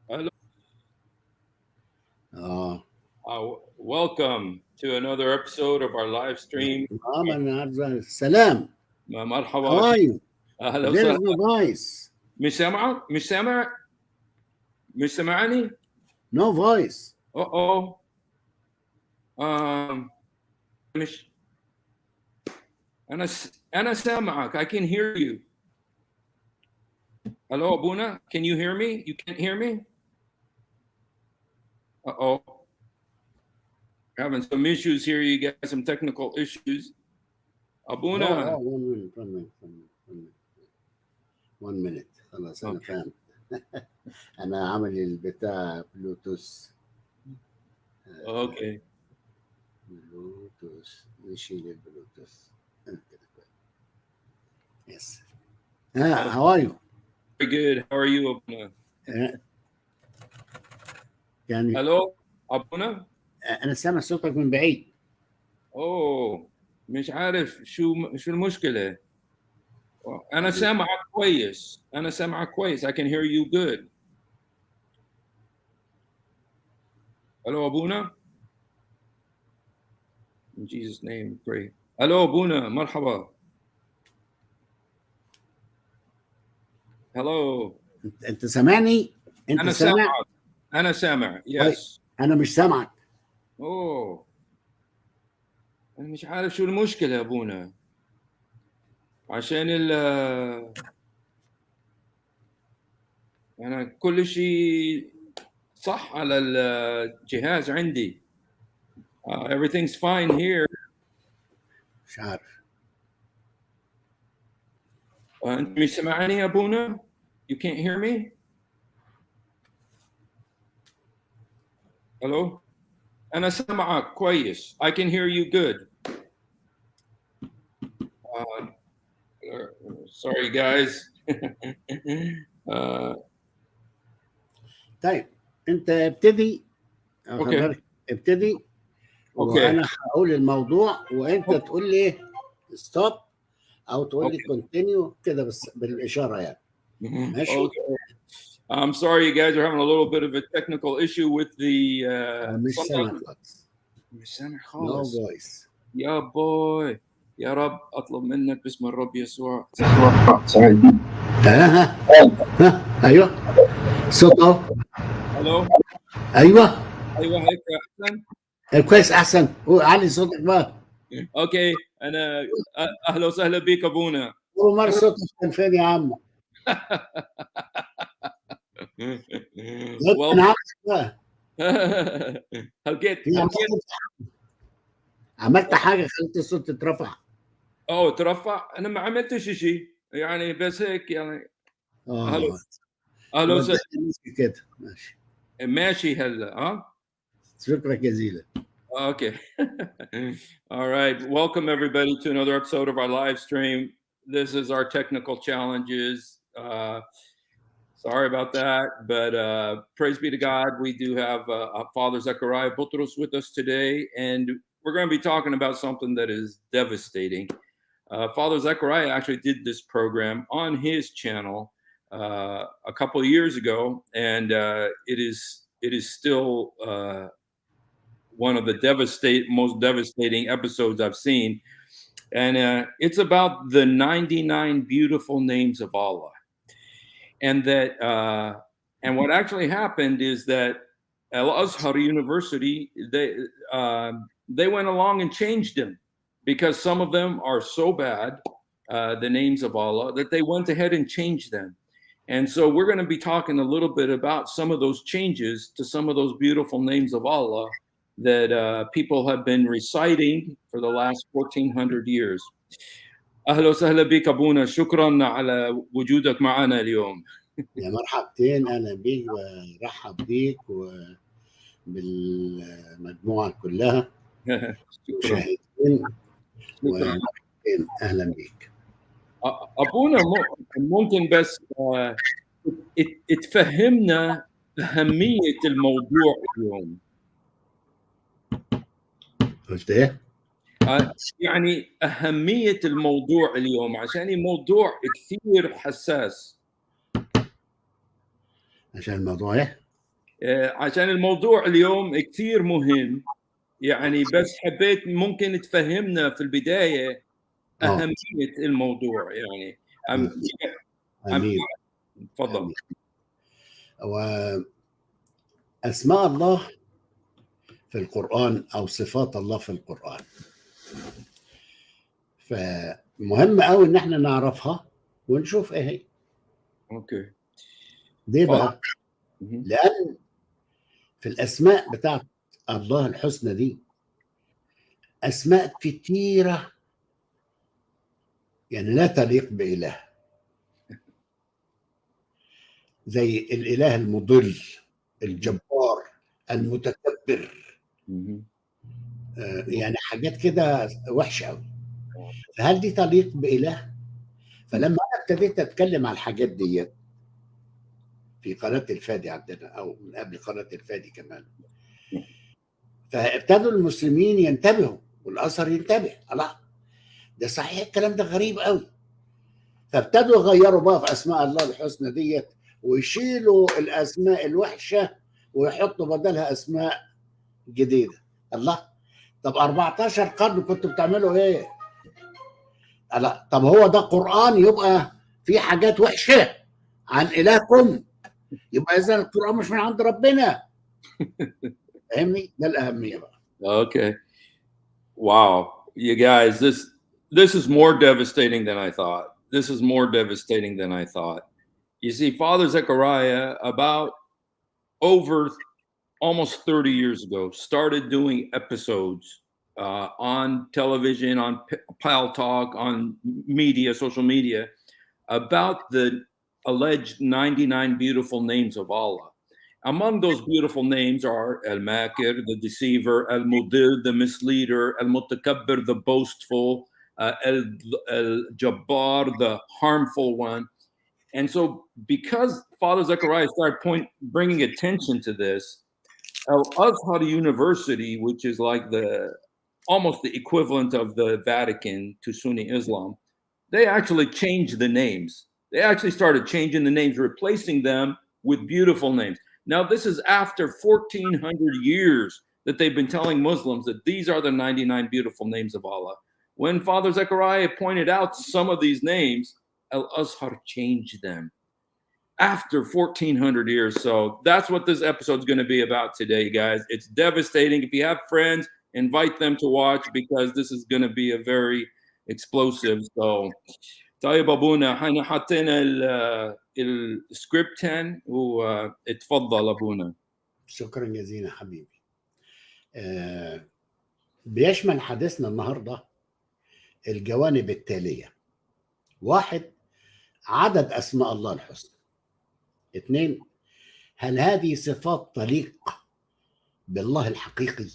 Hello. اه Welcome to another episode of our live stream. من عارف سلام. How مرحبا. are you? اهلا There is وسهلا. no voice. مش سامعك؟ مش سامع؟ مش سامعني؟ No voice. اوه. um مش انا سامعك. I can hear you. Hello Abuna, can you hear me? You can't hear me? Uh-oh. Having some issues here, you guys, some technical issues. Abuna. 1 minute. خلاص أنا Okay. فاهم. أنا عامل البتاع بلوتوث. Okay. بلوتوث نشيل البلوتوث. كده. Yes. How are you? Very good. How are you, Abuna? يعني Hello, Abuna? أنا سامع صوتك من بعيد. اوه مش عارف شو المشكلة. أنا سامعك كويس. I can hear you good. Hello أبونا. In Jesus' name pray. Hello أبونا مرحبا. Hello. أنت سامعني؟ أنت أنا سامع؟ سامعك. أنا سامع. Yes. أنا مش سامعك. اوه أنا مش عارف شو المشكلة يا أبونا. عشان أنا كل شيء صح على الجهاز عندي. Everything's fine here. مش عارف. أنت مش سامعني يا أبونا? You can't hear me? Hello? أنا سامعك كويس. I can hear you good. Sorry guys. طيب انت ابتدي. Okay. ابتدي وانا هقول الموضوع وانت تقول لي ستوب او تقول لي كونتينيو كده بس بالاشاره يعني. ماشي. Okay. I'm sorry you guys are having a little bit of a technical issue with the مش سامع خالص. مش سامع خالص. No voice. يا بوي يا رب اطلب منك باسم الرب يسوع. ايوه صوت اهو. الو ايوه هيك احسن. كويس احسن. علي صوتك بقى. اوكي انا اهلا وسهلا بك ابونا. اول مره صوتك كان فين يا عم؟ well عملت حاجه خلت الصوت يترفع. ترفع. انا ما عملتش شيء يعني بس هيك يعني. اهلا وسهلا كده. ماشي هلا شكرا جزيلا. Okay. All right. Welcome everybody to another episode of our live stream. This is our technical challenges. Sorry about that, but praise be to God. We do have Father Zakaria Botros with us today, and we're going to be talking about something that is devastating. Father Zakaria actually did this program on his channel a couple of years ago, and it is still one of the most devastating episodes I've seen, and it's about the 99 beautiful names of Allah. And that and what actually happened is that Al Azhar University they went along and changed them because some of them are so bad, the names of Allah, that they went ahead and changed them. And so we're going to be talking a little bit about some of those changes to some of those beautiful names of Allah that people have been reciting for the last 1400 years. أهلا وسهلا بك أبونا. شكرا على وجودك معنا اليوم. يا مرحبتين. أهلا بيك ورحب بيك وبالمجموعة كلها. شكرا. أهلا بيك. أبونا ممكن بس تفهمنا أهمية الموضوع اليوم. قلت إيه؟ يعني أهمية الموضوع اليوم عشان موضوع كثير حساس. عشان الموضوع إيه؟ عشان الموضوع اليوم كثير مهم، يعني بس حبيت ممكن تفهمنا في البداية أهمية الموضوع يعني. أم أم امين. تفضل. امين. واسماء الله في القران او صفات الله في القران، فمهم قوي ان احنا نعرفها ونشوف ايه هي. اوكي. ليه تفضل. بقى؟ لان في الاسماء بتاعت الله الحسنى دي اسماء كتيره يعني لا تليق باله، زي الاله المضل، الجبار، المتكبر، يعني حاجات كده وحشه قوي. فهل دي تليق باله؟ فلما انا ابتديت اتكلم عن الحاجات ديت في قناه الفادي عندنا او من قبل قناه الفادي كمان، فابتدوا المسلمين ينتبهوا والازهر ينتبه. الله، ده صحيح الكلام ده غريب قوي. فابتدوا يغيروا بقى في اسماء الله الحسنى ديت ويشيلوا الاسماء الوحشه ويحطوا بدلها اسماء جديده. الله، طب 14 قرن كنتوا بتعملوا ايه؟ الله، طب هو ده قرآن يبقى في حاجات وحشه عن الهكم؟ يبقى اذا القرآن مش من عند ربنا. فاهمني؟ ده الاهميه بقى. Okay. Wow, you guys, this is more devastating than I thought. This is more devastating than I thought. You see, Father Zechariah, about over almost 30 years ago, started doing episodes on television, on Pal Talk, on media, social media, about the alleged 99 beautiful names of Allah. Among those beautiful names are Al Makir, the deceiver, Al Mudir, the misleader, Al Mutakabbir, the boastful, Al Jabbar, the harmful one. And so, because Father Zechariah started bringing attention to this, Al Azhar University, which is like almost the equivalent of the Vatican to Sunni Islam, they actually changed the names. They actually started changing the names, replacing them with beautiful names. Now, this is after 1,400 years that they've been telling Muslims that these are the 99 beautiful names of Allah. When Father Zechariah pointed out some of these names, Al Azhar changed them after 1,400 years. So that's what this episode is going to be about today, guys. It's devastating. If you have friends, invite them to watch because this is going to be a very explosive. So طيب ابونا احنا حطينا السكريبت 10 واتفضل ابونا. شكرا جزيلا حبيبي. بيشمل حديثنا النهارده الجوانب التاليه: واحد، عدد اسماء الله الحسنى. اثنين، هل هذه صفات تليق بالله الحقيقي؟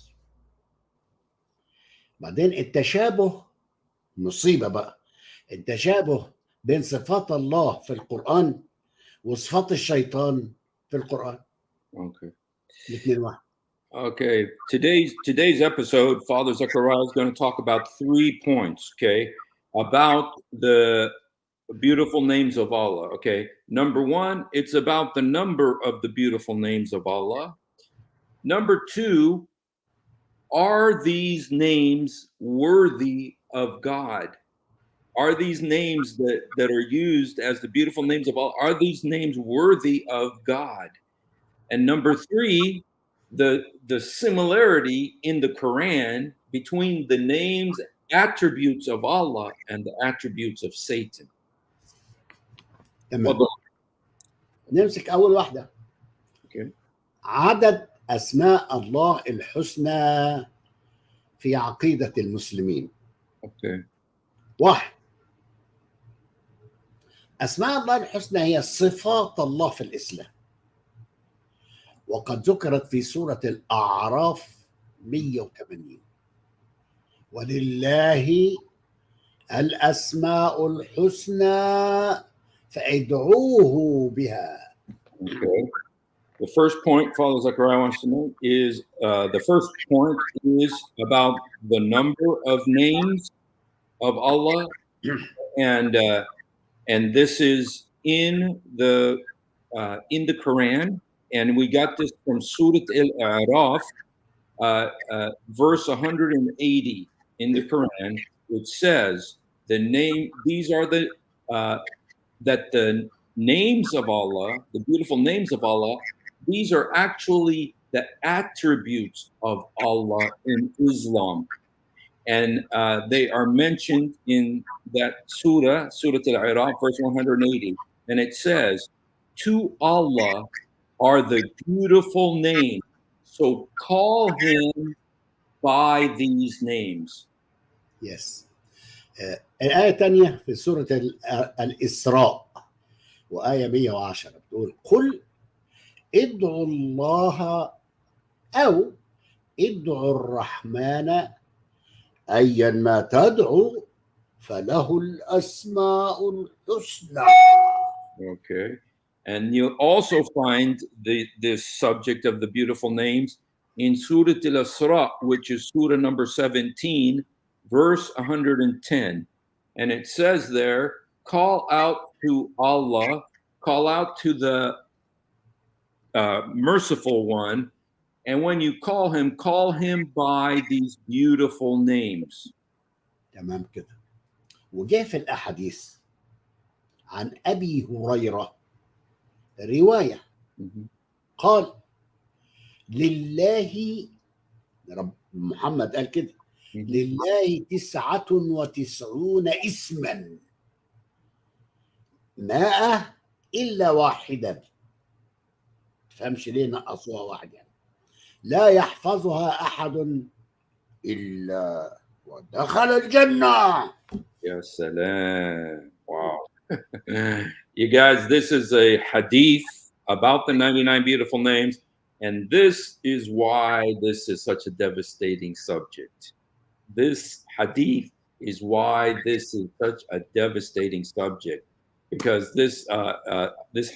بعدين التشابه، مصيبه بقى، التشابه بين صفات الله في القرآن وصفات الشيطان في القرآن. Okay. الاثنين واحد. Okay. Today's episode, Father Zechariah is going to talk about 3 points, okay, about the beautiful names of Allah. Okay. Number 1, it's about the number of the beautiful names of Allah. Number 2, are these names worthy of God? Are these names that are used as the beautiful names of Allah, are these names worthy of God? And number 3, the similarity in the Quran between the names, attributes of Allah and the attributes of Satan. تمام. نمسك أول واحدة. Okay. عدد أسماء الله الحسنى في عقيدة المسلمين. Okay. 1، أسماء الله الحسنى هي صفات الله في الإسلام، وقد ذكرت في سورة الأعراف 180: ولله الأسماء الحسنى فادعوه بها. Okay. The first point Father Zechariah wants to know is the first point is about the number of names of Allah, and this is in the Quran, and we got this from Surah Al-A'raf, verse 180 in the Quran, which says these are that the names of Allah, the beautiful names of Allah, these are actually the attributes of Allah in Islam. And they are mentioned in that Surah Al-A'raf, verse 180. And it says, to Allah are the beautiful names, so call him by these names. Yes. الآية الثانية في سورة الإسراء وآية 110 بتقول قل ادعوا الله أو ادعوا الرحمن أيا ما تدعو فله الأسماء الحسنى. Okay. And you'll also find this subject of the beautiful names in Surah Al-Isra, which is Surah number 17, verse 110. And it says there, call out to Allah, call out to the merciful one. And when you call him by these beautiful names. تمام كده. وجاء في الأحاديث عن أبي هريرة رواية قال لله رب محمد قال كده لله 99 اسما 100 إلا واحدا. تفهمش ليه نقصوها واحد يعني. لا يحفظها أحد إلا ودخل الجنة. يا سلام. Wow. You guys, this is a hadith about the 99 beautiful names, and this is why this is such a devastating subject. This hadith is why this is such a devastating subject, because this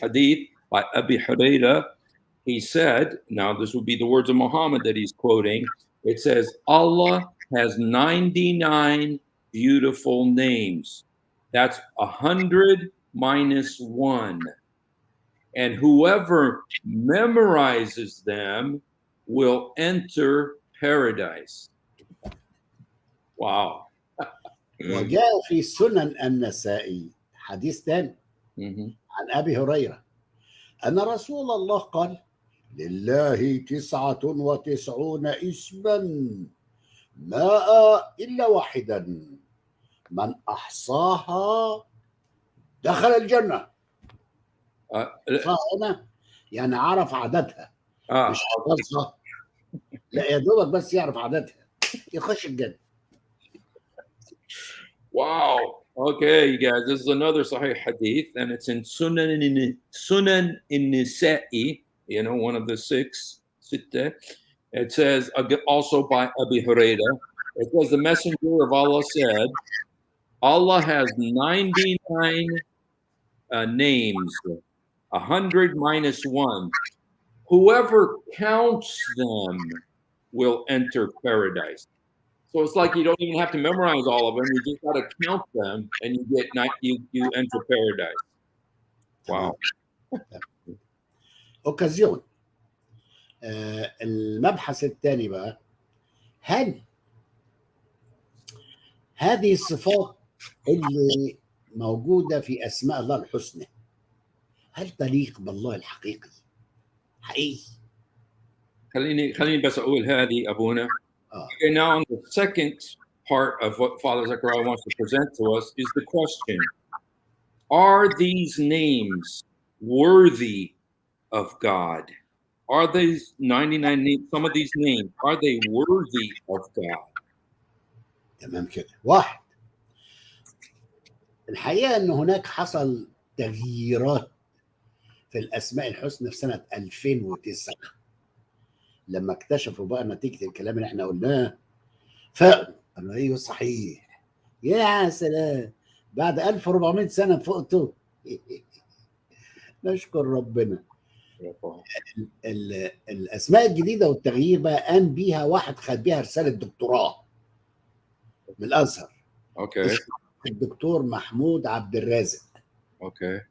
hadith by Abi Hurairah, he said, now this would be the words of Muhammad that he's quoting, it says, Allah has 99 beautiful names. That's 100 minus 1. And whoever memorizes them will enter paradise. Wow. وجاء في سنن النسائي حديث ثاني عن أبي هريرة أن رسول الله قال لله 99 اسما 100 إلا واحدا من أحصاها دخل الجنة. هنا يعني عرف عددها مش حفظها، لا يا دوبك بس يعرف عددها يخش الجنة. Wow. Okay, you guys, this is another Sahih Hadith, and it's in Sunan in-Nisa'i, one of the six. It says, also by Abi Hurairah, it says, the Messenger of Allah said, Allah has 99 names, 100 minus 1. Whoever counts them will enter paradise. So it's like you don't even have to memorize all of them. You just got to count them, and you enter paradise. Wow. اوكازيون. المبحث الثاني بقى، هل هذه الصفات اللي موجودة في أسماء الله الحسنى هل تليق بالله الحقيقي؟ حقيقي. خليني بس أقول هذه أبونا. Okay, now on the second part of what Father Zakaria wants to present to us is the question, are these names worthy of God? Are these 99 names, some of these names, are they worthy of God? تمام كده. واحد، الحقيقة أن هناك حصل تغييرات في الأسماء الحسنى في سنة 2009 لما اكتشفوا بقى نتيجة الكلام اللي احنا قلناه، فقالوا ايوه صحيح، يا سلام، بعد 1400 سنة فقتوا. نشكر ربنا. الأسماء الجديدة والتغيير بقى قام بيها واحد خد بيها رسالة دكتوراه من الأزهر. اوكي. الدكتور محمود عبد الرازق. اوكي.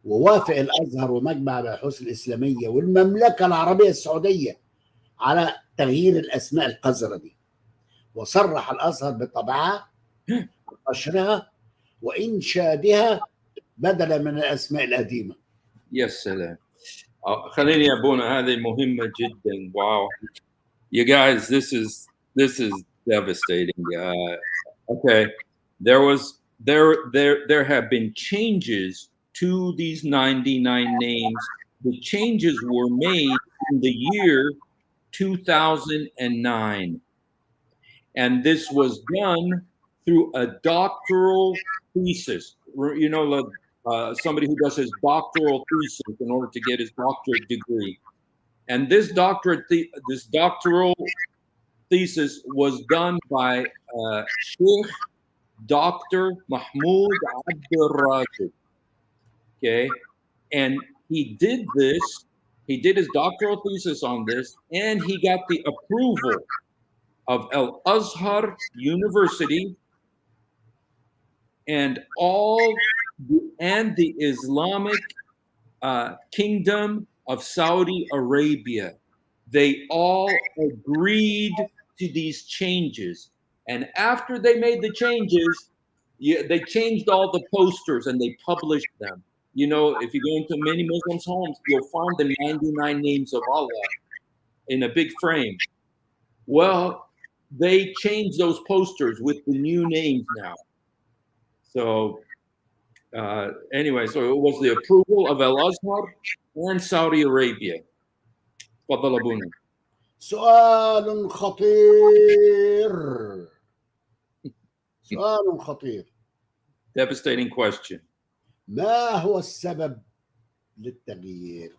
ووافق الازهر ومجمع البحوث الاسلاميه والمملكه العربيه السعوديه على تغيير الاسماء القذره دي، وصرح الازهر بطبعها ونشرها وانشادها بدلا من الاسماء القديمه. يا سلام. خليني يا ابونا، هذه مهمة جدا. واو. You guys, this is devastating. Okay, there have been changes to these 99 names. The changes were made in the year 2009, and this was done through a doctoral thesis. You know, somebody who does his doctoral thesis in order to get his doctorate degree. And this doctoral thesis was done by Sheikh Dr. Mahmoud Abdul Rashid. Okay. And he did this, he did his doctoral thesis on this, and he got the approval of Al Azhar University and the Islamic Kingdom of Saudi Arabia. They all agreed to these changes. And after they made the changes, they changed all the posters and they published them. You know, if you go into many Muslims' homes, you'll find the 99 names of Allah in a big frame. Well, they changed those posters with the new names now. So anyway, so it was the approval of Al Azhar and Saudi Arabia. تفضل أبونا. سؤال خطير، سؤال خطير. Devastating question. ما هو السبب للتغيير؟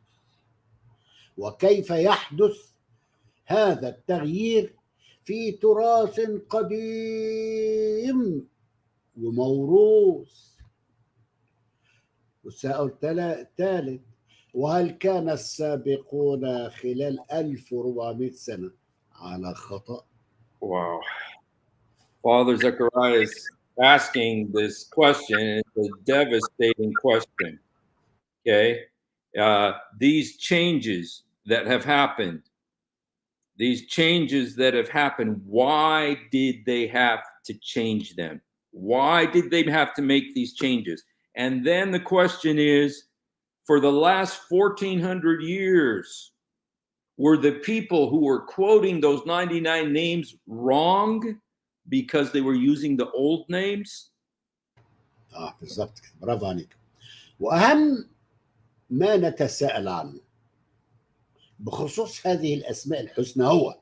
وكيف يحدث هذا التغيير في تراث قديم وموروث؟ والسؤال الثالث، وهل كان السابقون خلال 1400 سنة على خطأ؟ Wow. Father Zakaria is asking this question. It's a devastating question. Okay. These changes that have happened, why did they have to change them? Why did they have to make these changes? And then the question is, for the last 1400 years, were the people who were quoting those 99 names wrong because they were using the old names? بالضبط، برافو عليك. وأهم ما نتساءل عنه بخصوص هذه الأسماء الحسنى هو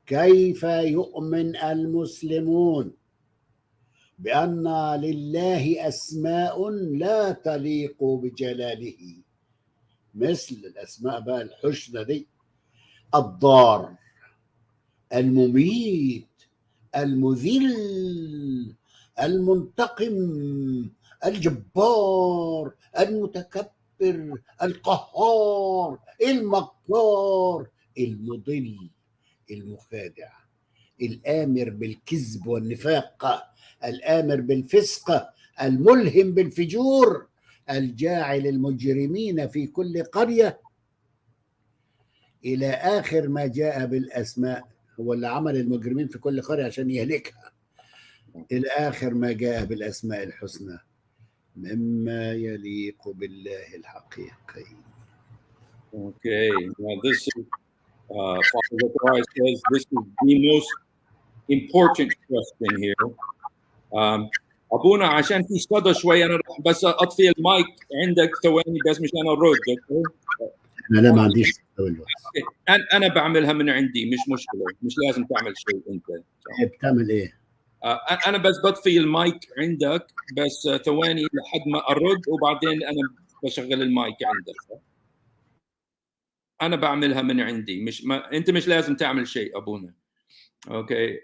كيف يؤمن المسلمون بأن لله أسماء لا تليق بجلاله، مثل الأسماء بقى الحسنى دي: الضار، المميت، المذل، المنتقم، الجبار، المتكبر، القهار، المكار، المضل، المخادع، الآمر بالكذب والنفاق، الآمر بالفسق، الملهم بالفجور، الجاعل المجرمين في كل قرية، إلى آخر ما جاء بالأسماء. هو اللي عمل المجرمين في كل قرية عشان يهلكها، إلى آخر ما جاء بالأسماء الحسنى مما يليق بالله الحقيقي. Okay, now this is Father Zakaria says this is the most important question here. أبونا عشان في صدى شوي، أنا راح بس أطفي المايك عندك ثواني بس مشان أرد. أنا لا ما عنديش أنا بعملها من عندي، مش مشكلة، مش لازم تعمل شيء أنت. بتعمل إيه؟ أنا بس بطفي المايك عندك بس ثواني لحد ما أرد، وبعدين أنا بشغل المايك عندك. أنا بعملها من عندي، أنت مش لازم تعمل شيء أبونا. Okay.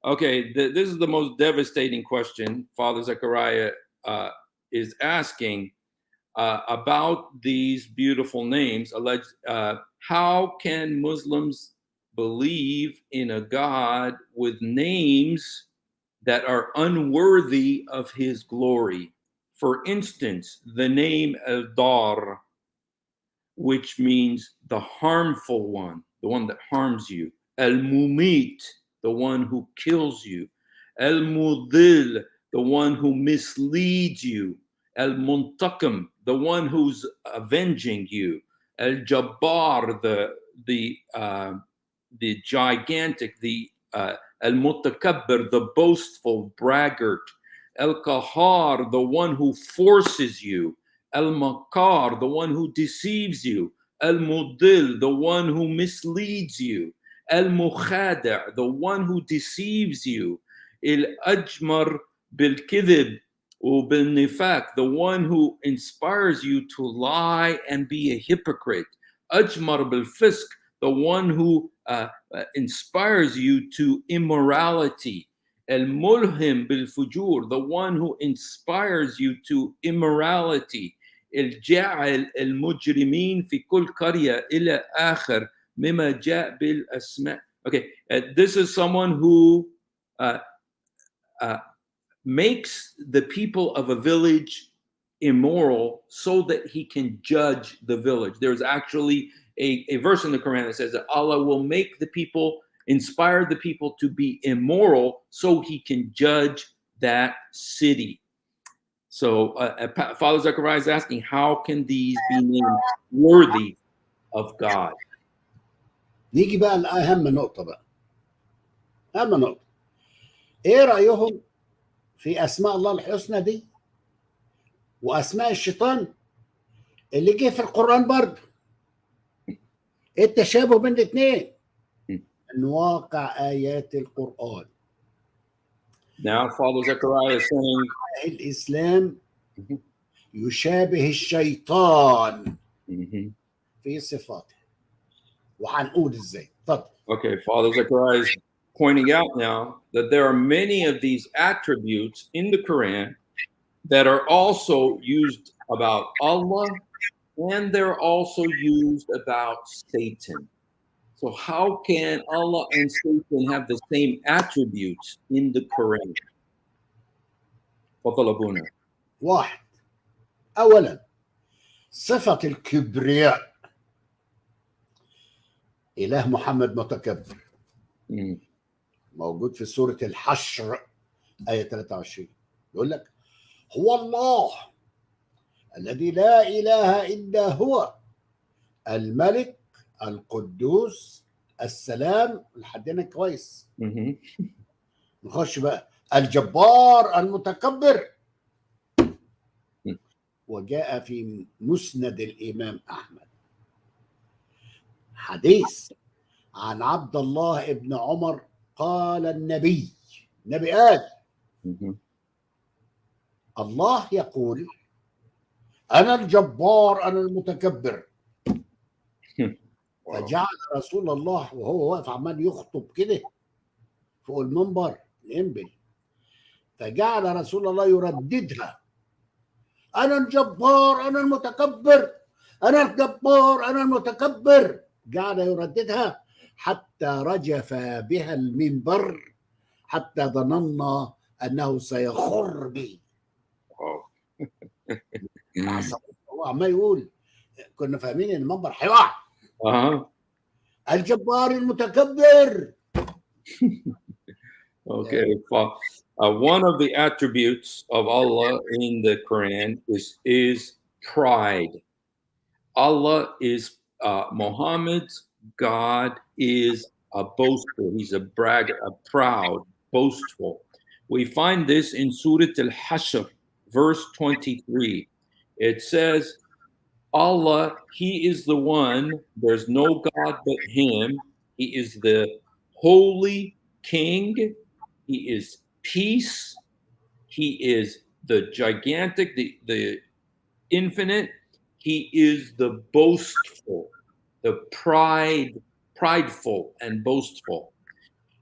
Okay, this is the most devastating question Father Zakaria is asking about these beautiful names. How can Muslims believe in a God with names that are unworthy of his glory? For instance, the name Eldar, which means the harmful one, the one that harms you. Al-Mumit, the one who kills you. Al-Mudil, the one who misleads you. Al-Muntaqim, the one who's avenging you. Al-Jabbar, the gigantic, the Al-Mutakabbir, the boastful braggart. Al-Qahar, the one who forces you. Al-Makar, the one who deceives you. Al-Mudil, the one who misleads you. Al-Mukhada', the one who deceives you. Al-Ajmar bil-Kidhib bil-Nifaq, the one who inspires you to lie and be a hypocrite. Ajmar bil-Fisq, the one who inspires you to immorality. Al-Mulhim bil-Fujur, the one who inspires you to immorality. الجاعل المجرمين في كل قرية إلى آخر مما جاء بالأسماء. Okay, this is someone who makes the people of a village immoral so that he can judge the village. There's actually a verse in the Quran that says that Allah will make the people, inspire the people to be immoral so he can judge that city. So Father Zakaria is asking, how can these be named worthy of God? نيجي بقى لأهم نقطة بقى. أهم نقطة. إيه رأيهم في أسماء الله الحسنى دي وأسماء الشيطان اللي جه في القرآن برضه؟ إيه التشابه بين الاثنين؟ من واقع آيات القرآن. Now Father Zakaria is saying الإسلام يشابه الشيطان في صفاته. وهنقول ازاي. اتفضل. Okay, Father Zakaria is pointing out now that there are many of these attributes in the Quran that are also used about Allah, and they're also used about Satan. So how can Allah and Satan have the same attributes in the Quran? فضل واحد، أولا صفة الكبرياء. إله محمد متكبر. موجود في سورة الحشر آية 23. يقول لك هو الله الذي لا إله إلا هو الملك القدوس السلام. لحدنا كويس. نخش بقى الجبار المتكبر. وجاء في مسند الإمام أحمد حديث عن عبد الله ابن عمر قال النبي قال الله يقول أنا الجبار أنا المتكبر. فجعل رسول الله وهو واقف عمال يخطب كده فوق المنبر الإنبل، فجعل رسول الله يرددها أنا الجبار أنا المتكبر أنا الجبار أنا المتكبر. جعل يرددها حتى رجف بها المنبر حتى ظننا أنه سيخر به. هو عمال يقول كنا فاهمين ان المنبر هيقع. الجبار المتكبر. Okay, one of the attributes of Allah in the Quran is pride. Allah is Muhammad's God is a boaster. He's a bragger, a proud, boastful. We find this in Surah Al-Hashr, verse 23. It says, Allah, He is the one, there's no God but Him. He is the holy King. He is peace. He is the gigantic, the infinite. He is the boastful, the prideful and boastful.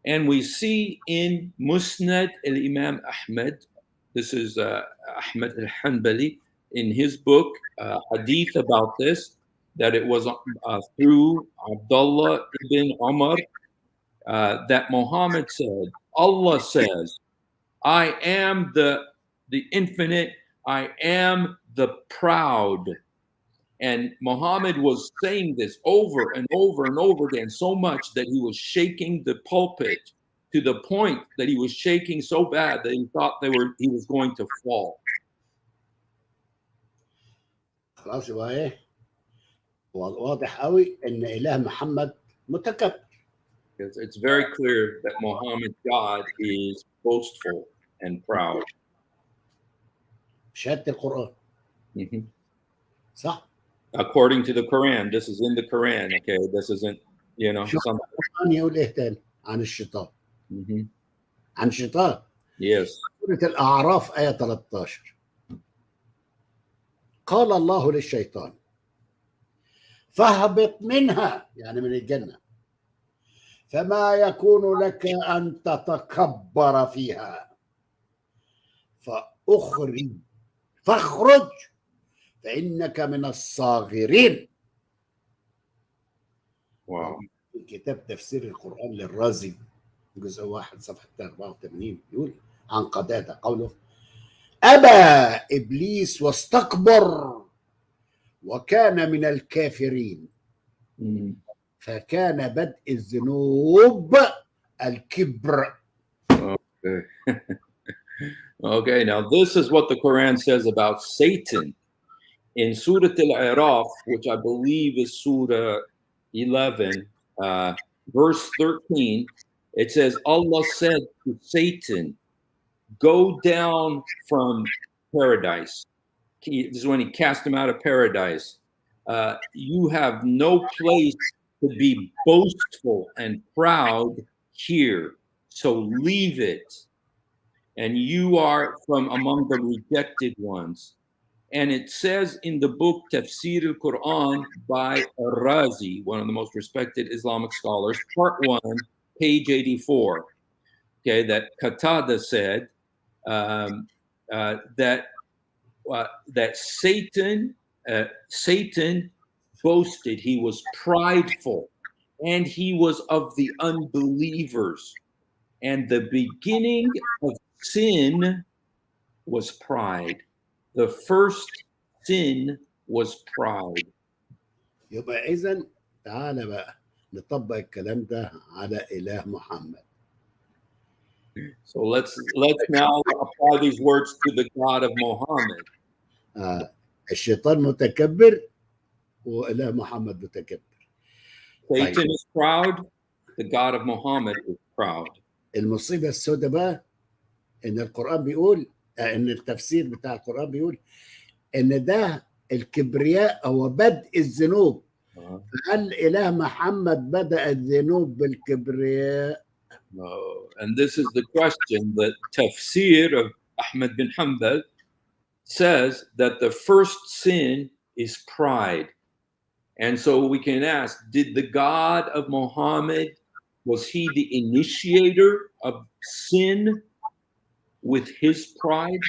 And we see in Musnad al-Imam Ahmad, this is Ahmad al-Hanbali, in his book, hadith about this, that it was through Abdullah ibn Umar that Muhammad said, Allah says, I am the infinite, I am the proud. And Muhammad was saying this over and over and over again, so much that he was shaking the pulpit to the point that he was shaking so bad that he thought he was going to fall. خلاص يبقى ايه واضح قوي ان اله محمد متكبر. It's very clear that Muhammad's God is boastful and proud. شهاده القران Mhm. صح. According to the Quran, this is in the Quran. Okay, this isn't, شوف something. القران يقول ايه تاني عن الشيطان. Mhm. عن الشيطان Yes. سوره الاعراف ايه 13 قال الله للشيطان فاهبط منها يعني من الجنه فما يكون لك ان تتكبر فيها فاخرج فانك من الصاغرين. Wow. في كتاب تفسير القرآن للرازي جزء 1 صفحة 84 يقول عن قتادة قوله أبى إبليس واستكبر وكان من الكافرين Mhm. فكان بدء الذنوب الكبر. Okay. Okay, now this is what the Quran says about Satan. In Surah Al-A'raf, which I believe is Surah 11, verse 13, it says, Allah said to Satan, go down from paradise. This is when he cast him out of paradise. You have no place to be boastful and proud here, so leave it. And you are from among the rejected ones. And it says in the book Tafsir al-Quran by Razi, one of the most respected Islamic scholars, part 1, page 84, okay, that Qatada said that Satan boasted, he was prideful, and he was of the unbelievers. And the beginning of sin was pride. The first sin was pride. يبقى إذن تعالى بقى نطبق الكلام ده على إله محمد. So let's now apply these words to the God of Muhammad. الشيطان متكبر وإله محمد متكبر. Satan is proud, the God of Muhammad is proud. المصيبة السوداء بقى إن القرآن بيقول إن التفسير بتاع القرآن بيقول إن ده الكبرياء هو بدء الذنوب. هل إله محمد بدأ الذنوب بالكبرياء؟ No. And this is the question that Tafsir of Ahmad bin Hanbal says, that the first sin is pride. And so we can ask, did the God of Muhammad, was he the initiator of sin with his pride?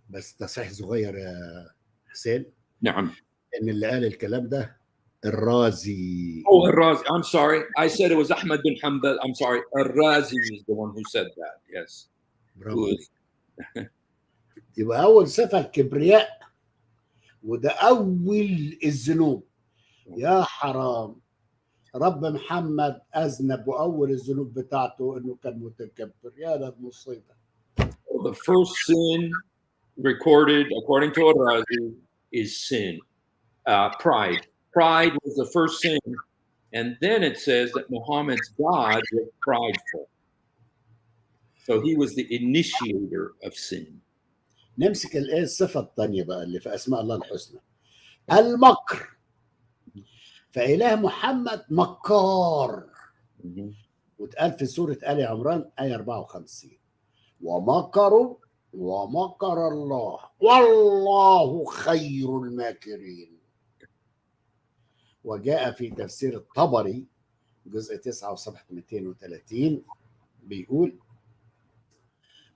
بس تصحيح صغير يا حسين نعم. إن اللي قال الكلام ده الرازي. Oh, Al-Razi. I'm sorry. I said it was Ahmad bin Hanbal. I'm sorry. Al-Razi is the one who said that. Yes. برافو عليك. يبقى أول صفة الكبرياء وده أول الذنوب. يا حرام رب محمد أذنب وأول الذنوب بتاعته إنه كان متكبر. يا للمصيبة. The first sin recorded according to Al-Razi is sin, pride. Pride was the first sin, and then it says that Muhammad's God was prideful. So he was the initiator of sin. نمسك الايه الصفه الثانيه بقى اللي في اسماء الله الحسنى المكر. فاله محمد مكار. واتقال في سوره ال عمران ايه 54 ومكروا ومكر الله والله خير الماكرين. وجاء في تفسير الطبري جزء 9 وصفحه 230 بيقول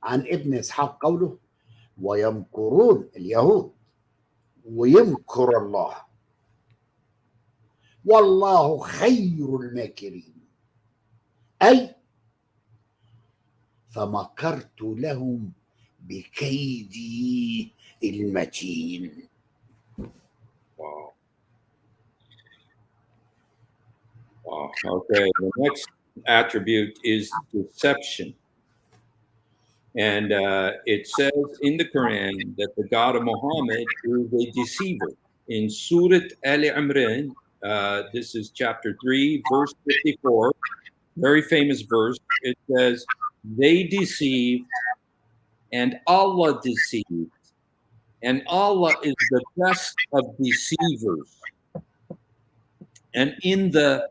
عن ابن اسحاق قوله ويمكرون اليهود ويمكر الله والله خير الماكرين أي فمكرت لهم بكيدي المتين. Wow. Wow. Okay. The next attribute is deception. And it says in the Quran that the God of Muhammad is a deceiver. In Surah Al Imran, this is chapter 3, verse 54, very famous verse. It says, they deceived and Allah deceived. And Allah is the best of deceivers. And in the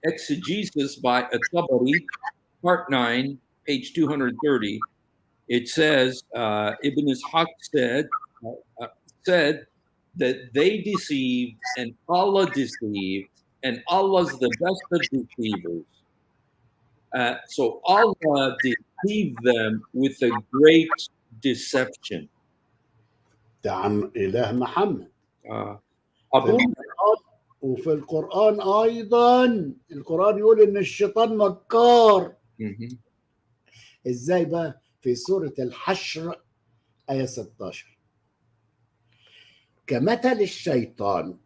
exegesis by At-Tabari, part 9, page 230, it says, Ibn Ishaq said that they deceived and Allah deceived, and Allah's the best of deceivers. So Allah deceived them with a great deception. ده عن إله محمد. Uh, في Abu, القرآن وفي القرآن أيضا القرآن يقول إن الشيطان مكار. Mhm. إزاي بقى؟ في سورة الحشر آية 16 كمثل الشيطان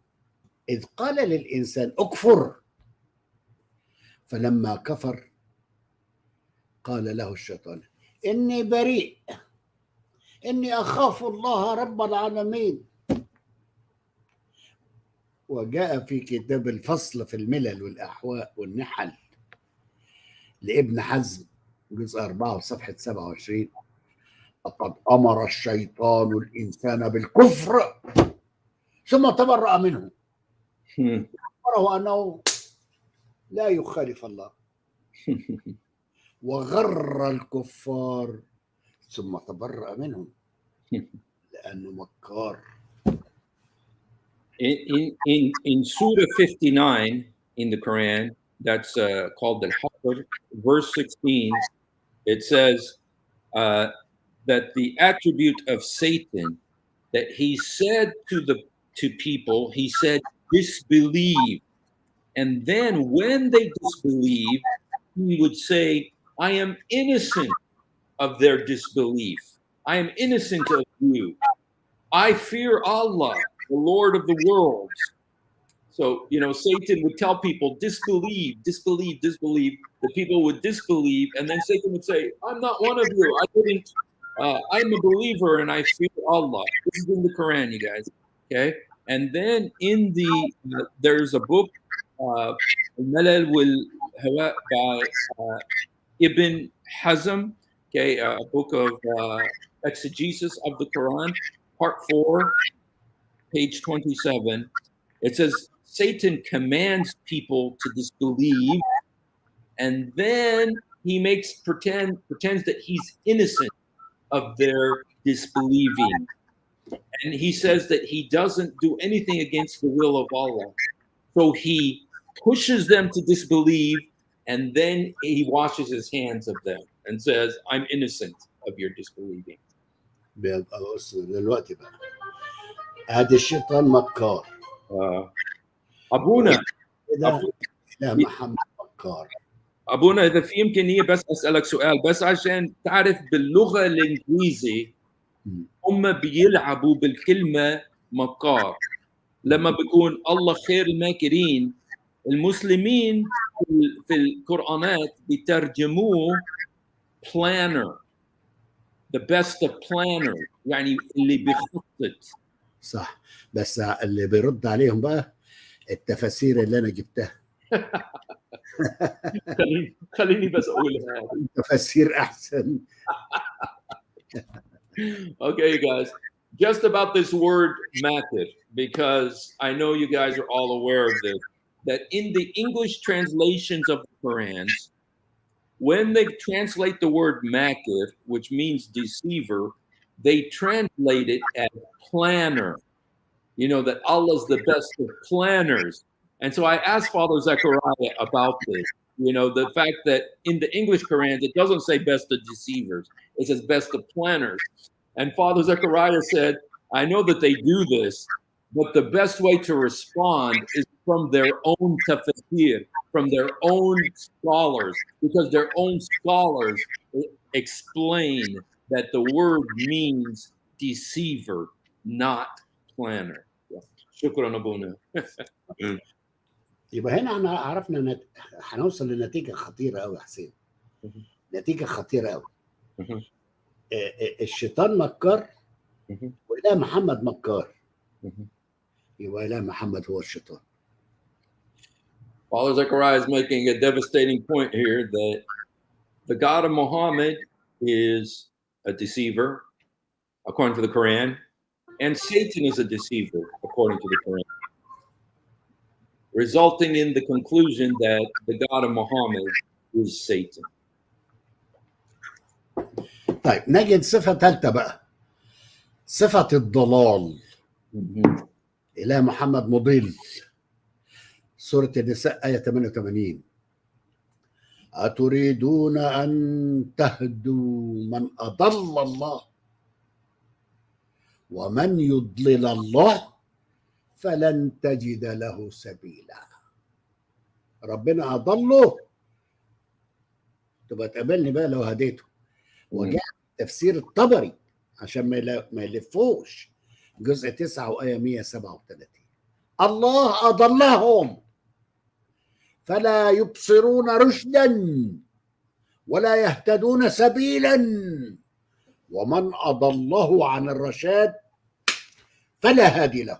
إذ قال للإنسان اكفر فلما كفر قال له الشيطان إني بريء إني أخاف الله رب العالمين. وجاء في كتاب الفصل في الملل والأحواء والنحل لابن حزم جزء 4 صفحة 27 لقد أمر الشيطان الإنسان بالكفر ثم تبرأ منه أمره أنه لا يخالف الله وغر الكفار ثم تبرأ منهم لأنه مكار. In Surah 59 in the Quran, that's called Al-Hasr, verse 16, it says that the attribute of Satan, that he said to people, he said, disbelieve. And then when they disbelieve, he would say, I am innocent of their disbelief. I am innocent of you. I fear Allah, the Lord of the worlds. So, Satan would tell people, disbelieve, disbelieve, disbelieve. The people would disbelieve. And then Satan would say, I'm not one of you. I'm a believer and I fear Allah. This is in the Quran, you guys. Okay. And then there's a book, Malal wal Hawa by Ibn Hazm, okay, a book of exegesis of the Quran, part 4, page 27. It says Satan commands people to disbelieve, and then he pretends that he's innocent of their disbelieving. And he says that he doesn't do anything against the will of Allah. So he pushes them to disbelieve, and then he washes his hands of them and says, I'm innocent of your disbelieving. بيبقى بص دلوقتي بقى ادي الشيطان مكار أبونا كده لا محمد مكار. أبونا إذا في إمكانية بس أسألك سؤال بس عشان تعرف باللغة الإنجليزية هم بيلعبوا بالكلمة مكار لما بيكون الله خير الماكرين. المسلمين في القرآنات بيترجموه planner, the best of planners، يعني اللي بيخطط. صح، بس اللي بيرد عليهم بقى التفاسير اللي انا جبتها. خليني بس اقولها، تفاسير احسن. Okay, you guys, just about this word makir, because I know you guys are all aware of this, that in the English translations of the Qurans, when they translate the word makir, which means deceiver, they translate it as planner. That Allah's the best of planners. And so I asked Father Zakaria about this, the fact that in the English Quran, it doesn't say best of deceivers, it says best of planners. And Father Zakaria said, I know that they do this, but the best way to respond is from their own tafsir, from their own scholars, because their own scholars explain that the word means deceiver, not planner. شكرا أبونا. يبقى هنا احنا عرفنا هنوصل لنتيجه خطيره قوي يا حسين. نتيجه خطيره قوي. الشيطان مكار وإله محمد مكار. يبقى إله محمد هو الشيطان. Father Zakaria is making a devastating point here that the God of Muhammad is a deceiver, according to the Quran, and Satan is a deceiver, according to the Quran, resulting in the conclusion that the God of Muhammad is Satan. طيب نجد صفة ثالثة بقى، صفة الضلال. إله محمد مضل. سورة النساء آية 88. أتريدون أن تهدوا من أضل الله ومن يضلل الله فلن تجد له سبيلا. ربنا أضله، تبقى تقابلني بقى لو هديته. وجاء تفسير الطبري عشان ما يلفوش، جزء 9 وآية 137. الله أضلهم فلا يبصرون رشدا ولا يهتدون سبيلا ومن أضله عن الرشاد فلا هادي له.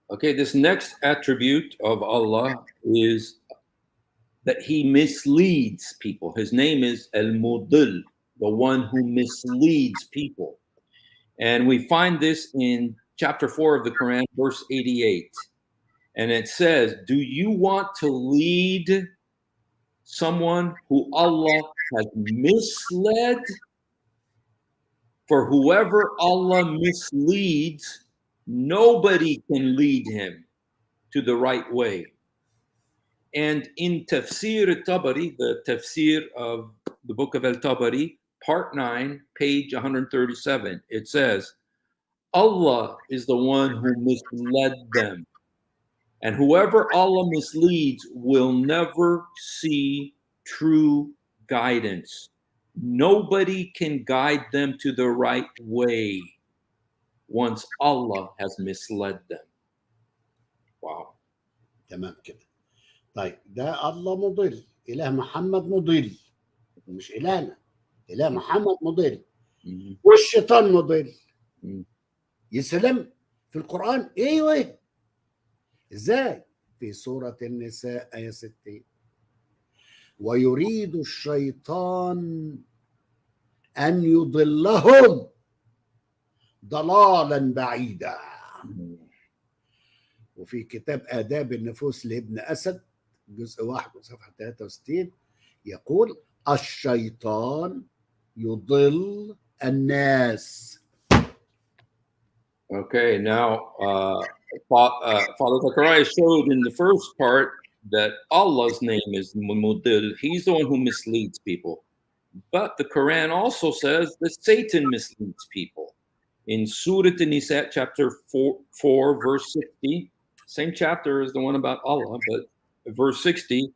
Okay, this next attribute of Allah is that he misleads people. His name is Al-Mudil, the one who misleads people. And we find this in chapter 4 of the Quran, verse 88. And it says, do you want to lead someone who Allah has misled? For whoever Allah misleads, nobody can lead him to the right way. And in Tafsir al-Tabari, the Tafsir of the book of al-Tabari, part 9, page 137, it says, Allah is the one who misled them. And whoever Allah misleads will never see true guidance. Nobody can guide them to the right way once Allah has misled them. Wow. تمام كده. طيب ده الله مضل، إله محمد مضل، مش إلهنا، إله محمد مضل والشيطان مضل. يسلم في القرآن. ايوه ازاي؟ في سورة النساء آية 60. ويريد الشيطان أن يضلهم ضلالا بعيدا. وفي كتاب آداب النفوس لابن أسد جزء 1 وصفحة 63 يقول الشيطان يضل الناس. Okay, now Father Zakaria showed in the first part that Allah's name is Mudil. He's the one who misleads people. But the Quran also says that Satan misleads people. In Surah An-Nisa, chapter 4, verse 60, same chapter as the one about Allah, but verse 60,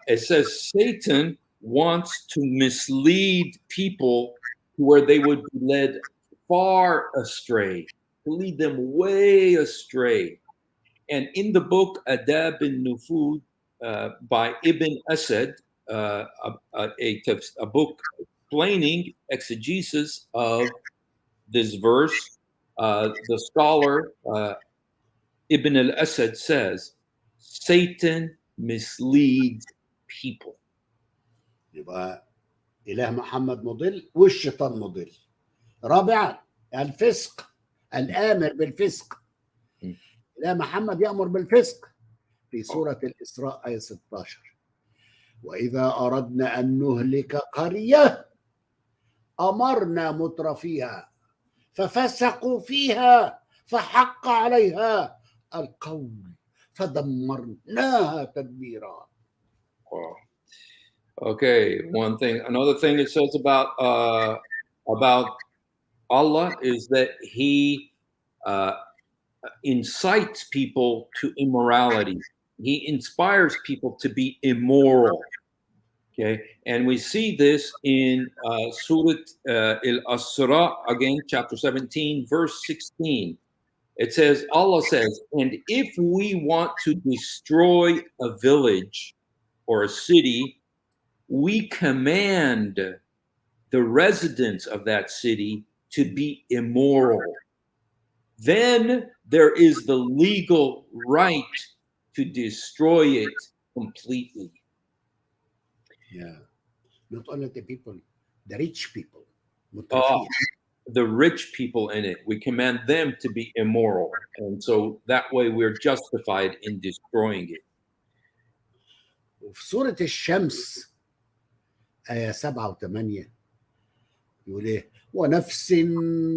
it says Satan wants to mislead people to where they would be led far astray, to lead them way astray. And in the book Adab al-Nufud by Ibn Asad, a book explaining exegesis of this verse, the scholar Ibn al-Asad says, Satan misleads people. يبقى إله محمد مضل والشيطان مضل. رابعا الفسق، الآمر بالفسق. إله محمد يأمر بالفسق في سورة الإسراء آية 16. وإذا أردنا أن نهلك قرية أمرنا مترفيها ففسقوا فيها فحق عليها القول فدمرناها تدميرا. Okay, another thing it says about Allah is that he incites people to immorality. He inspires people to be immoral. Okay, and we see this in Surah Al-Asra, again, chapter 17, verse 16. It says, Allah says, and if we want to destroy a village or a city, we command the residents of that city to be immoral. Then there is the legal right to destroy it completely. Yeah. Not only the people, the rich people. Oh, مترفين. the rich people in it, we command them to be immoral. And so that way we're justified in destroying it. وفي سورة الشمس آية 7 و8 يقول ايه؟ ونفس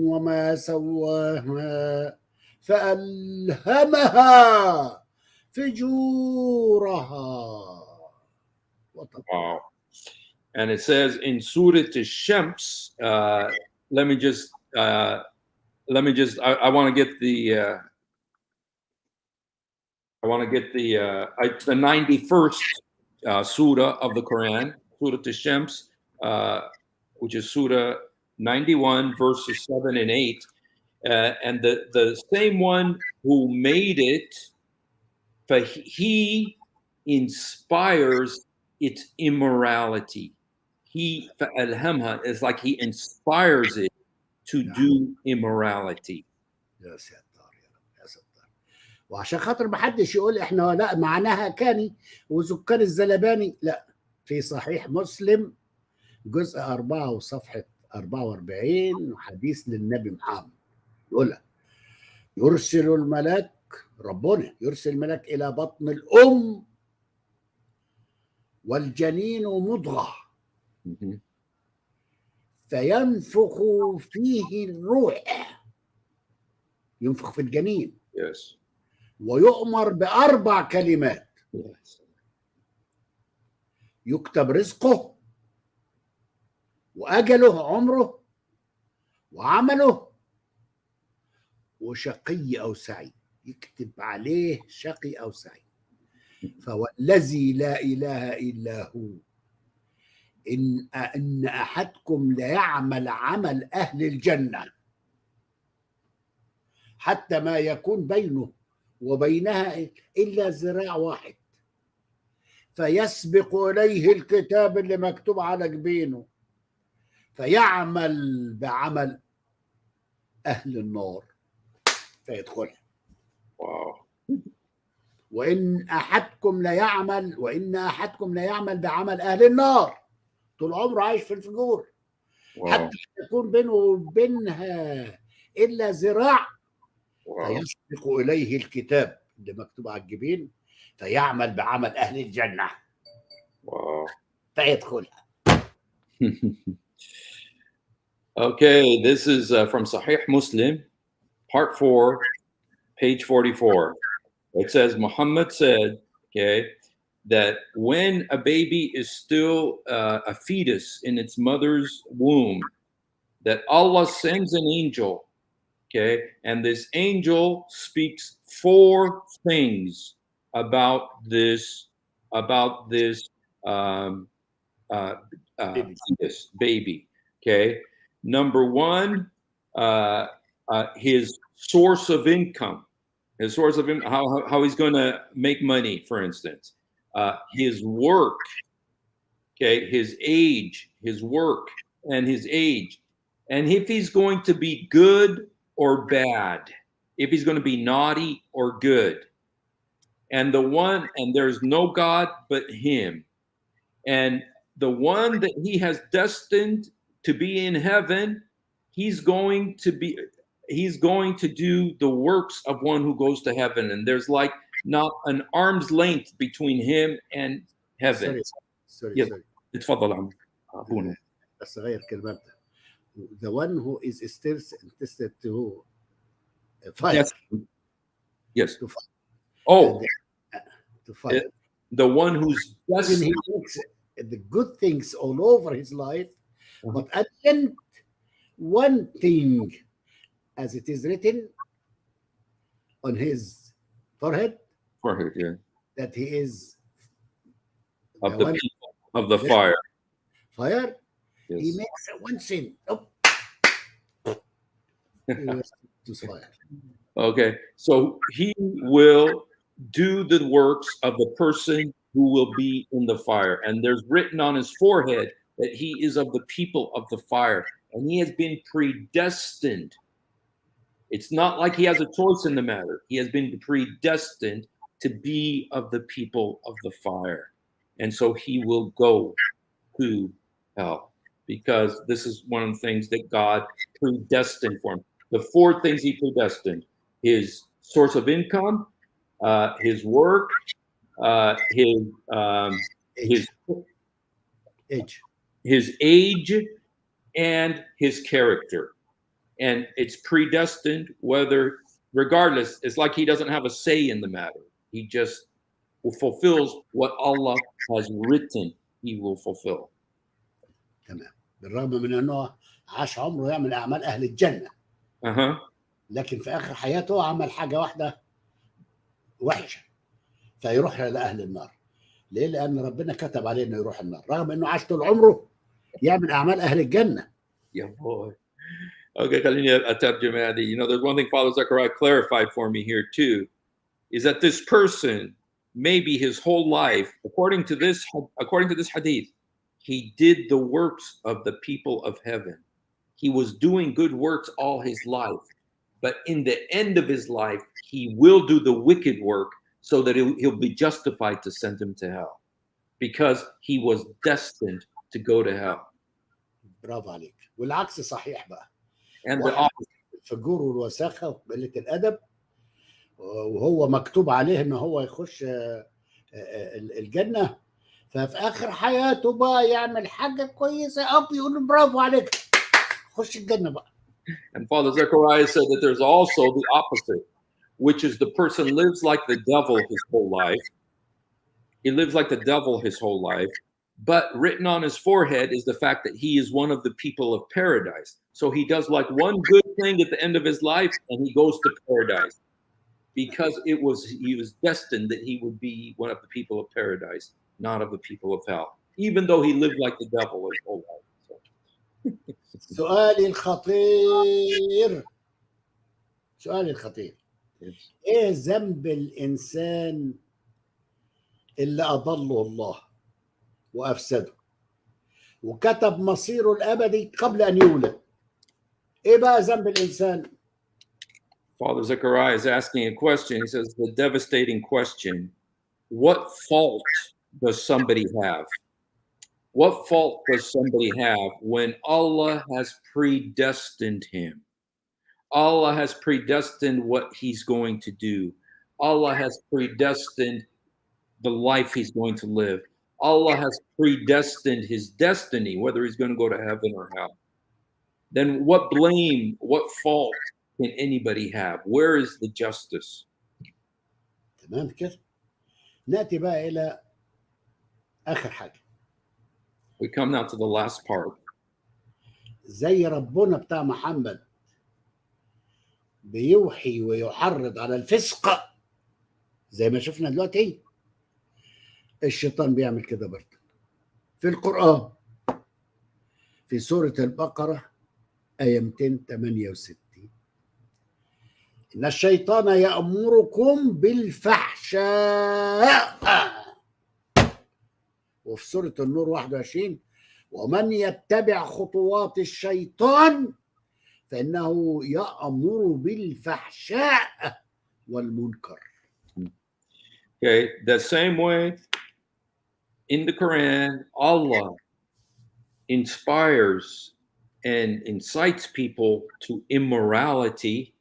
وما سواها فألهمها فجورها وتقواها. Wow. And it says in Surah Ash-Shams, let me just, I want to get the 91st surah of the Quran, Surah Ash-Shams, which is Surah 91, verses 7 and 8. And the same one who made it, he inspires its immorality. He فألهمها is like he inspires it to do immorality. يا ستار يا رب يا ستار. وعشان خاطر ما حدش يقول احنا لا معناها كاني وسكان الزلباني، لا، في صحيح مسلم جزء 4 وصفحة 44 حديث للنبي محمد يقول لك يرسل الملاك، ربنا يرسل الملاك إلى بطن الأم والجنين مضغة فينفخ فيه الروح، ينفخ في الجنين. Yes. ويؤمر ب4 كلمات. Yes. يكتب رزقه وأجله عمره وعمله وشقي أو سعيد، يكتب عليه شقي أو سعيد. فوالذي لا إله إلا هو إن أحدكم ليعمل عمل أهل الجنة حتى ما يكون بينه وبينها إلا ذراع واحد فيسبق إليه الكتاب اللي مكتوب على جبينه فيعمل بعمل أهل النار فيدخلها. Wow. وإن أحدكم لا يعمل بعمل أهل النار، طول عمره عايش في الفجور. Wow. حتى يكون بينه وبينها إلا ذراع Wow. فيسبق إليه الكتاب اللي مكتوب على الجبين فيعمل بعمل أهل الجنة Wow. فيدخلها. Okay, this is from Sahih Muslim, part 4, page 44. It says, Muhammad said, okay, that when a baby is still a fetus in its mother's womb, that Allah sends an angel, okay, and this angel speaks 4 things about this fetus, baby, okay. Number 1, his source of income. His source of how he's going to make money, for instance, his work, okay, his age, his work, and his age, and if he's going to be good or bad, if he's going to be naughty or good, and there's no God but Him, and the one that He has destined to be in heaven, he's going to do the works of one who goes to heaven, and there's like not an arm's length between him and heaven. Sorry. اتفضل عم أبونا. بس غير كلمات. The one who is still interested to fight. Yes. To fight. Oh, to fight. The one who's destined. He makes the good things all over his life, but at the end, one thing, as it is written on his forehead, yeah, that he is of the people. of the This fire. fire, he Yes. makes one sin. Oh, he was to fire. Okay. So he will do the works of the person who will be in the fire. And there's written on his forehead that he is of the people of the fire. And he has been predestined. It's not like he has a choice in the matter. He has been predestined to be of the people of the fire. And so he will go to hell because this is one of the things that God predestined for him. The four things he predestined: his source of income, his work, his his Age, age. his age, and his character. And it's predestined, whether regardless, it's like he doesn't have a say in the matter. He just fulfills what Allah has written he will fulfill. تمام. بالرغم من انه عاش عمره يعمل اعمال اهل الجنه، Uh-huh. لكن في اخر حياته عمل حاجه واحده وحشه، فيروح لاهل النار. ليه؟ لان ربنا كتب عليه انه يروح النار، رغم انه عاش طول عمره يعمل اعمال اهل الجنه. Yeah, boy. Okay, خليني أترجم هذه. You know, there's one thing Father Zakaria clarified for me here too, is that this person, maybe his whole life, according to this hadith, he did the works of the people of heaven. He was doing good works all his life, but in the end of his life, he will do the wicked work so that he'll be justified to send him to hell, because he was destined to go to hell. برافو عليك. والعكس صحيح بقى. And the واحد الفجور والوساخه وقله الادب، وهو مكتوب عليه ان هو يخش الجنه، ففي اخر حياته بقى يعمل حاجه كويسه قوي يقول برافو عليك خش الجنه بقى. And Father Zechariah said that there's also the opposite, which is the person lives like the devil his whole life. He lives like the devil his whole life, but written on his forehead is the fact that he is one of the people of paradise. So he does like one good thing at the end of his life and he goes to paradise, because he was destined that he would be one of the people of paradise, not of the people of hell, even though he lived like the devil his whole life. So. سؤالي الخطير، سؤالي الخطير، ايه ذنب الانسان اللي اضله الله وافسده وكتب مصيره الابدي قبل ان يولد؟ ايه بقى ذنب الانسان؟ Father Zechariah is asking a question. He says, the devastating question: what fault does somebody have? What fault does somebody have when Allah has predestined him? Allah has predestined what he's going to do. Allah has predestined the life he's going to live. Allah has predestined his destiny, whether he's going to go to heaven or hell. Then what blame, what fault can anybody have? Where is the justice? تمام كده. ناتي بقى الى اخر حاجه. We come now to the last part. زي ربنا بتاع محمد بيوحي ويحرض على الفسق زي ما شفنا دلوقتي، الشيطان بيعمل كده برضه في القرآن، في سورة البقرة آية 268: إن الشيطان يأمركم بالفحشاء. وفي سورة النور 21: ومن يتبع خطوات الشيطان فإنه يأمر بالفحشاء والمنكر. Okay, the same way in the Quran, Allah inspires and incites people to immorality.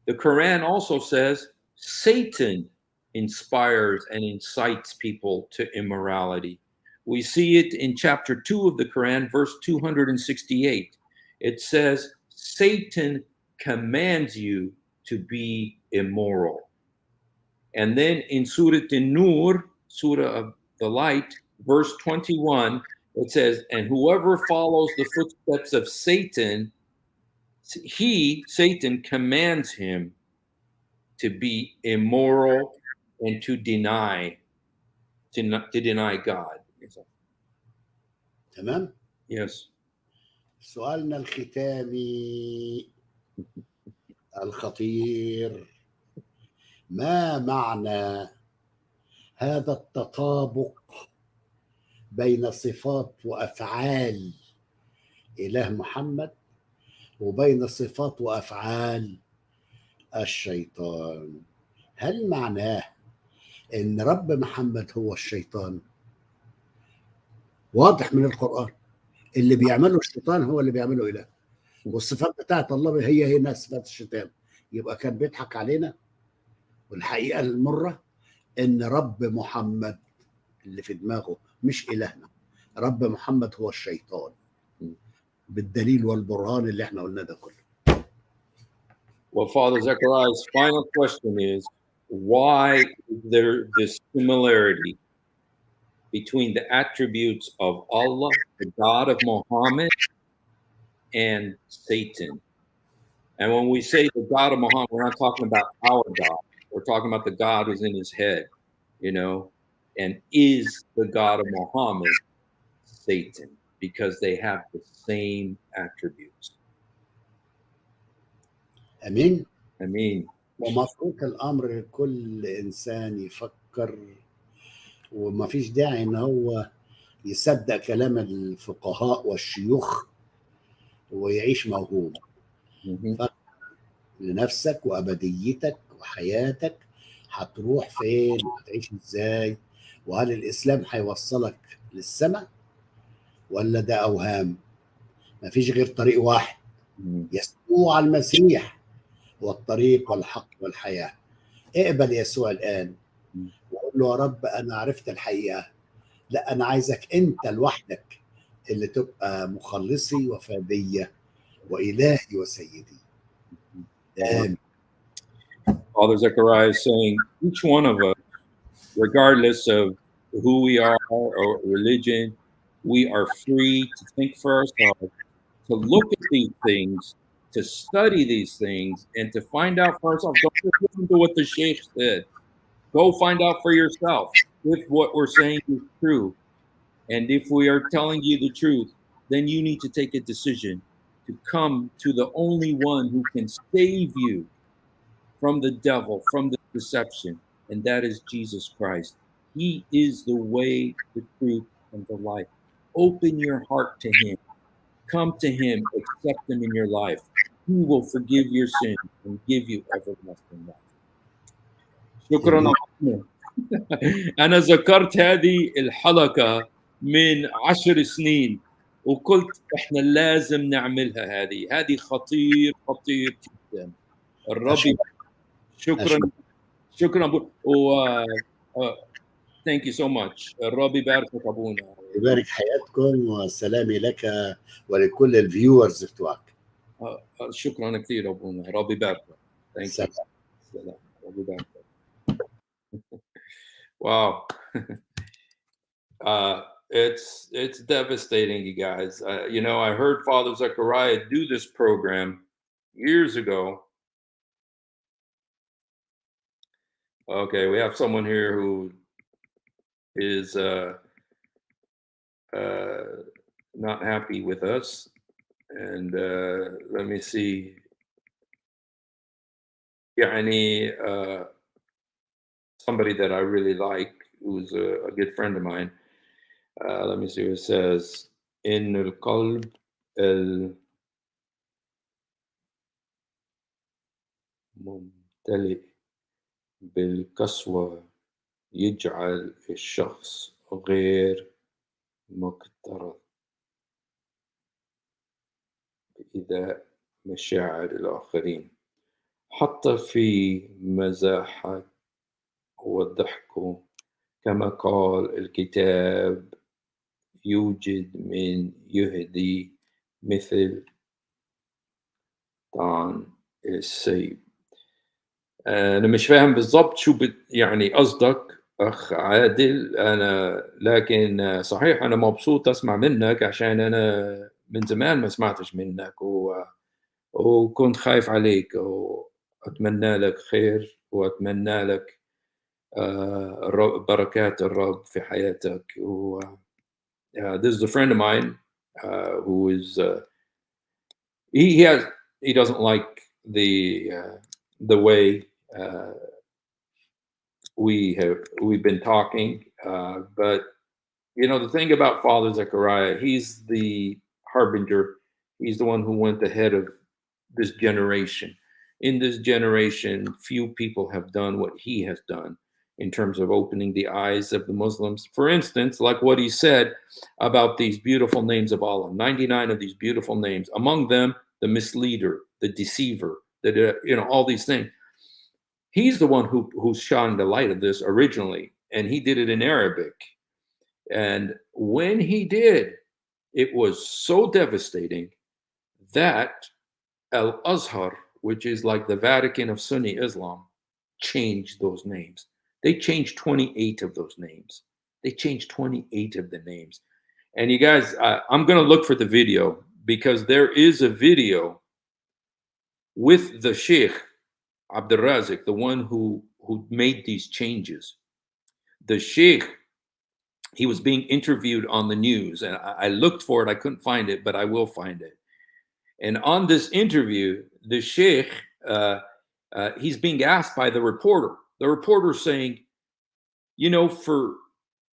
The Quran also says Satan inspires and incites people to immorality. We see it in chapter 2 of the Quran, verse 268. It says, Satan commands you to be immoral. And then in Surah An-Nur, Surah of the Light, verse 21, it says, and whoever follows the footsteps of Satan, Satan commands him to be immoral and to deny God. تمام. Yes. سؤالنا الختامي الخطير: ما معنى هذا التطابق بين صفات وأفعال إله محمد وبين صفات وأفعال الشيطان؟ هل معناه إن رب محمد هو الشيطان؟ واضح من القرآن اللي بيعمله الشيطان هو اللي بيعمله إله، والصفات بتاعت الله هي نفس صفات الشيطان. يبقى كان بيضحك علينا. والحقيقة المرة إن رب محمد اللي في دماغه مش إلهنا، رب محمد هو الشيطان، بالدليل والبرهان اللي احنا قلنا ده كله. Well, Father Zachariah's final question is, why is there this similarity between the attributes of Allah, the God of Muhammad, and Satan? And when we say the God of Muhammad, we're not talking about our God. We're talking about the God who's in his head, you know, and is the God of Muhammad Satan? Because they have the same attributes. امين. I mean, ومفروض الامر كل انسان يفكر، وما فيش داعي ان هو يصدق كلام الفقهاء والشيوخ ويعيش موهوم. mhm, فكر لنفسك وابديتك وحياتك، هتروح فين وهتعيش ازاي، وهل الاسلام هيوصلك للسماء ولا ده اوهام؟ مفيش غير طريق واحد، mhm, يسوع المسيح هو الطريق والحق والحياة. اقبل يسوع الآن mhm. وقول له: يا رب أنا عرفت الحقيقة، لا أنا عايزك أنت لوحدك اللي تبقى مخلصي وفادية وإلهي وسيدي. آمين. Father Zechariah is saying each one of us, regardless of who we are or religion, we are free to think for ourselves, to look at these things, to study these things, and to find out for ourselves. Don't just listen to what the sheikh said. Go find out for yourself if what we're saying is true. And if we are telling you the truth, then you need to take a decision to come to the only one who can save you from the devil, from the deception, and that is Jesus Christ. He is the way, the truth, and the life. Open your heart to Him. Come to Him, accept Him in your life. He will forgive your sins and give you everlasting life. شكرا آمين. أخونا. أنا ذكرت هذه الحلقة من 10 سنين وقلت إحنا لازم نعملها. هذه خطير جدا. الرب أشكر. شكرا أشكر. شكرا thank you so much. الرب يباركك أبونا. يبارك حياتكم وسلامي لك ولكل الفيورز بتوعك. شكرا كثير أبونا. الرب يباركك. thank you. سلام. سلام. الرب يباركك. Wow. It's devastating, you guys. You know, I heard Father Zechariah do this program years ago. Okay, we have someone here who is uh, not happy with us, and let me see. يعني somebody that I really like, who's a good friend of mine. Let me see what it says. إن القلب الممتلئ بالقسوة يجعل الشخص غير مكترث بإيذاء مشاعر الآخرين، حتى في مزاحك والضحك. كما قال الكتاب: يوجد من يهدي مثل طعن السيف. أنا مش فاهم بالضبط شو يعني قصدك أخ عادل. لكن صحيح أنا مبسوط أسمع منك، عشان أنا من زمان ما سمعتش منك، وكنت خايف عليك، وأتمنى لك خير، وأتمنى لك بركات الرب في حياتك. This is a friend of mine who is he has he doesn't like the way uh, we've been talking, but the thing about Father Zechariah, he's the harbinger. He's the one who went ahead of this generation. In this generation, few people have done what he has done in terms of opening the eyes of the Muslims. For instance, like what he said about these beautiful names of Allah, 99 of these beautiful names, among them, the misleader, the deceiver, all these things. He's the one who shone the light of this originally, and he did it in Arabic. And when he did, it was so devastating that Al Azhar, which is like the Vatican of Sunni Islam, changed those names. They changed 28 of those names. They changed 28 of the names. And you guys, I'm going to look for the video because there is a video with the Sheikh Abdul Razik, the one who made these changes. The Sheikh, he was being interviewed on the news, and I looked for it. I couldn't find it, but I will find it. And on this interview, the Sheikh, he's being asked by the reporter. The reporter saying, for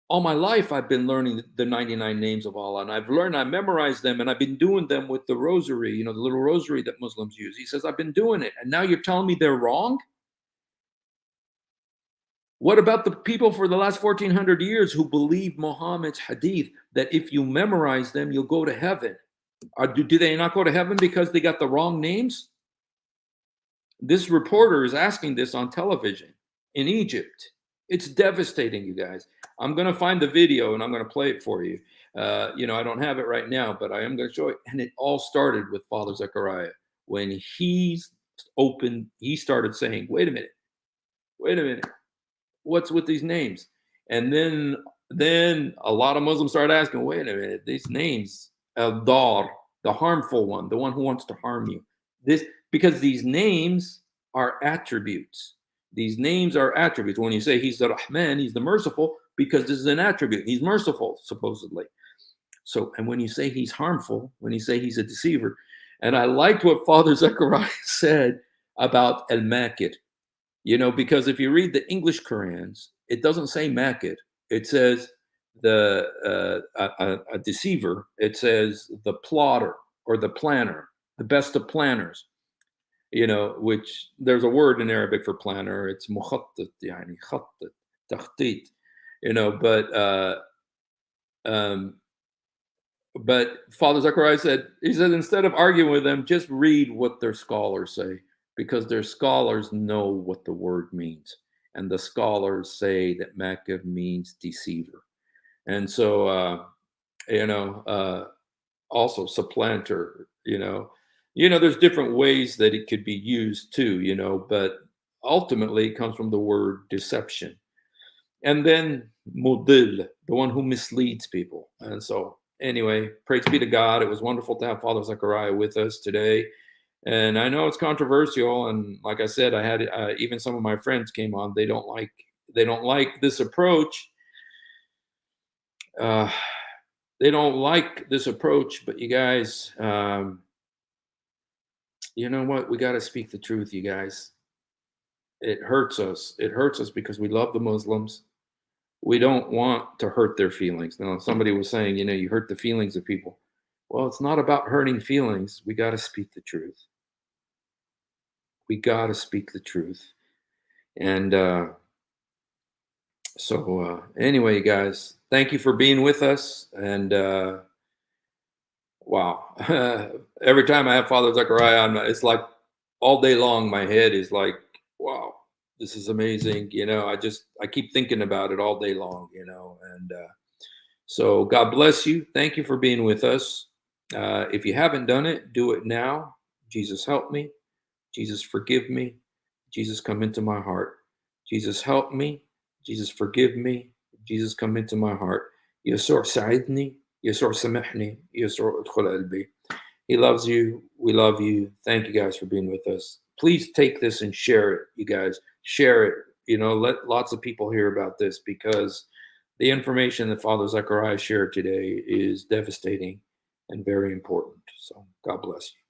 all my life, I've been learning the 99 names of Allah, and I memorized them, and I've been doing them with the rosary, the little rosary that Muslims use. He says, I've been doing it, and now you're telling me they're wrong? What about the people for the last 1400 years who believe Muhammad's hadith that if you memorize them, you'll go to heaven? Do they not go to heaven because they got the wrong names? This reporter is asking this on television in Egypt. It's devastating, you guys. I'm going to find the video and I'm going to play it for you. I don't have it right now, but I am going to show it. And it all started with Father Zechariah. When he started saying, wait a minute, what's with these names? And then a lot of Muslims started asking, wait a minute, these names, Al-Dar, the harmful one, the one who wants to harm you. Because these names are attributes. These names are attributes. When you say he's the Rahman, he's the merciful, because this is an attribute. He's merciful, supposedly. So, and when you say he's harmful, when you say he's a deceiver, and I liked what Father Zechariah said about Al-Makir, because if you read the English Qurans, it doesn't say Makir. It says a deceiver. It says the plotter or the planner, the best of planners. Which there's a word in Arabic for planner. It's mukhattat, yani khattat, takhtit. But Father Zechariah said, instead of arguing with them, just read what their scholars say, because their scholars know what the word means. And the scholars say that Makir means deceiver. And so, also supplanter, there's different ways that it could be used too, but ultimately it comes from the word deception. And then mudil, the one who misleads people. And so anyway, praise be to God. It was wonderful to have Father Zechariah with us today. And I know it's controversial. And like I said, I had even some of my friends came on. They don't like this approach. They don't like this approach, but you guys, you know what? We got to speak the truth, you guys. It hurts us. It hurts us because we love the Muslims. We don't want to hurt their feelings. Now, somebody was saying, you hurt the feelings of people. Well, it's not about hurting feelings. We got to speak the truth. We got to speak the truth. And so anyway, guys, thank you for being with us. And wow, every time I have Father Zechariah on, it's like all day long, my head is like, wow, this is amazing. I keep thinking about it all day long, and so God bless you. Thank you for being with us. If you haven't done it, do it now. Jesus, help me. Jesus, forgive me. Jesus, come into my heart. Jesus, help me. Jesus, forgive me. Jesus, come into my heart. يسوع ساعدني. يسوع سامحني. يسوع ادخل قلبي. He loves you. We love you. Thank you guys for being with us. Please take this and share it, you guys. Share it. Let lots of people hear about this, because the information that Father Zakaria shared today is devastating and very important. So God bless you.